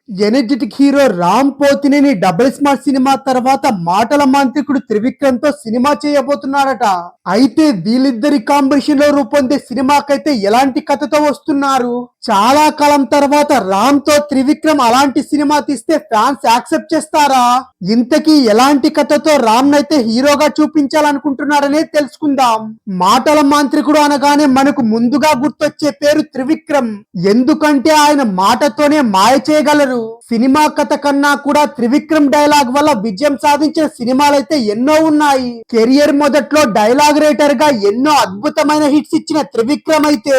Energetic hero Ram Pothineni double smart సినిమా తర్వాత మాటల మాంత్రికుడు త్రివిక్రమ్ తో సినిమా చేయబోతున్నాడట. అయితే వీళ్ళిద్దరి కాంబినేషన్ లో రూపొందే సినిమాకైతే ఎలాంటి కథతో వస్తున్నారు? చాలా కాలం తర్వాత రామ్ తో త్రివిక్రమ్ అలాంటి సినిమా తీస్తే ఫ్యాన్స్ యాక్సెప్ట్ చేస్తారా? ఇంతకీ ఎలాంటి కథతో రామ్ నైతే హీరోగా చూపించాలనుకుంటున్నారనే తెలుసుకుందాం. మాటల మాంత్రికుడు అనగానే మనకు ముందుగా గుర్తొచ్చే పేరు త్రివిక్రమ్. ఎందుకంటే ఆయన మాటతోనే మాయ చేయగలరు. సినిమా కథ కన్నా కూడా త్రివిక్రమ్ డైలాగ్ వల్ల విజయం సాధించిన సినిమాలైతే ఎన్నో ఉన్నాయి. కెరియర్ మొదట్లో డైలాగ్ రైటర్ గా ఎన్నో అద్భుతమైన హిట్స్ ఇచ్చిన త్రివిక్రమ్ అయితే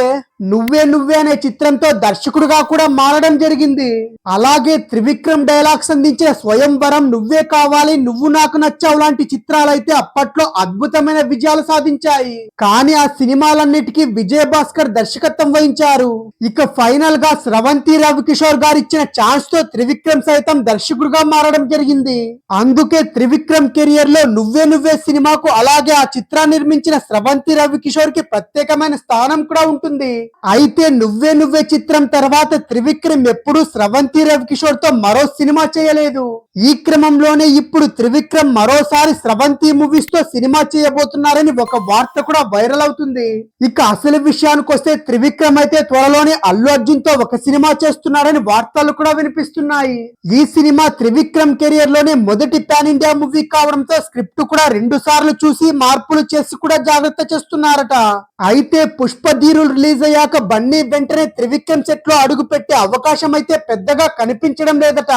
నువ్వే నువ్వే అనే చిత్రంతో దర్శకుడుగా కూడా మారడం జరిగింది. అలాగే త్రివిక్రమ్ డైలాగ్స్ అందించిన స్వయంవరం, నువ్వే కావాలి, నువ్వు నాకు నచ్చావు లాంటి చిత్రాలైతే అప్పట్లో అద్భుతమైన విజయాలు సాధించాయి. కానీ ఆ సినిమాలన్నిటికీ విజయ్ భాస్కర్ దర్శకత్వం వహించారు. ఇక ఫైనల్ గా స్రవంతి రవికిషోర్ గారు ఇచ్చిన ఛాన్స్ తో త్రివిక్రమ్ సైతం దర్శకుడుగా మారడం జరిగింది. అందుకే త్రివిక్రమ్ కెరియర్ లో నువ్వే నువ్వే సినిమాకు, అలాగే ఆ చిత్రాన్ని నిర్మించిన స్రవంతి రవికిషోర్ కి ప్రత్యేకమైన స్థానం కూడా ఉంటుంది. అయితే నువ్వే నువ్వే చిత్రం తర్వాత త్రివిక్రమ్ ఎప్పుడు స్రవంతి రవికిషోర్ తో మరో సినిమా చేయలేదు. ఈ క్రమంలోనే ఇప్పుడు త్రివిక్రమ్ మరోసారి స్రవంతి మూవీస్ తో సినిమా చేయబోతున్నారని ఒక వార్త కూడా వైరల్ అవుతుంది. ఇక అసలు విషయానికి వస్తే త్రివిక్రమ్ అయితే త్వరలోనే అల్లు అర్జున్ తో ఒక సినిమా చేస్తున్నారని వార్తలు కూడా వినిపిస్తున్నాయి. ఈ సినిమా త్రివిక్రమ్ కెరియర్ లోనే మొదటి పాన్ ఇండియా మూవీ కావడంతో స్క్రిప్ట్ కూడా 2 సార్లు చూసి మార్పులు చేసి కూడా జాగ్రత్త చేస్తున్నారట. అయితే పుష్పధీరులు రిలీజ్ అయ్యాక బన్నీ వెంటనే త్రివిక్రమ్ సెట్ లో అడుగు పెట్టే అవకాశం అయితే పెద్దగా కనిపించడం లేదట.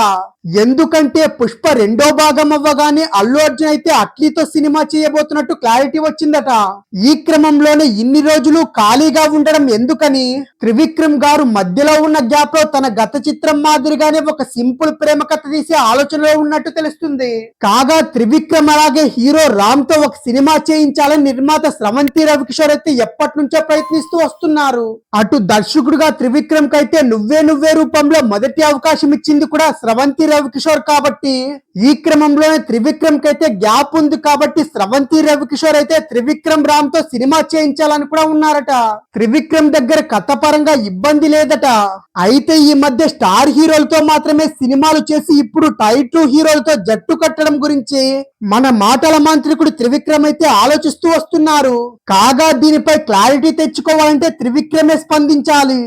ఎందుకంటే పుష్ప 2వ భాగం అవ్వగానే అల్లు అర్జున్ అయితే అట్లీతో సినిమా చేయబోతున్నట్టు క్లారిటీ వచ్చిందట. ఈ క్రమంలోనే ఇన్ని రోజులు ఖాళీగా ఉండడం ఎందుకని త్రివిక్రమ్ గారు మధ్యలో ఉన్న గ్యాప్ లో తన గత చిత్రం మాదిరిగానే ఒక సింపుల్ ప్రేమ కథ తీసే ఆలోచనలో ఉన్నట్టు తెలుస్తుంది. కాగా త్రివిక్రమ్ అలాగే హీరో రామ్ తో ఒక సినిమా చేయించాలని నిర్మాత స్రవంతి రవికిషోర్ అయితే ఎప్పటి నుంచో ప్రయత్నిస్తూ వస్తున్నారు. అటు దర్శకుడుగా త్రివిక్రమ్ కైతే నువ్వే నువ్వే రూపంలో మొదటి అవకాశం ఇచ్చింది కూడా స్రవంతి రవికిషోర్ కాబట్టి ఈ క్రమంలోనే త్రివిక్రమ్ కైతే గ్యాప్ ఉంది కాబట్టి స్రవంతి రవికిషోర్ అయితే త్రివిక్రమ్ రామ్ తో సినిమా చేయించాలని కూడా ఉన్నారట. త్రివిక్రమ్ దగ్గర కథ పరంగా ఇబ్బంది లేదట. అయితే ఈ మధ్య స్టార్ హీరోలతో మాత్రమే సినిమాలు చేసి ఇప్పుడు టైటిల్ హీరోలతో జట్టు కట్టడం గురించి మన మాటల మాంత్రికుడు త్రివిక్రమ్ అయితే ఆలోచిస్తూ వస్తున్నారు. కాగా దీనిపై క్లారిటీ తెచ్చుకోవాలంటే త్రివిక్రమే స్పందించాలి.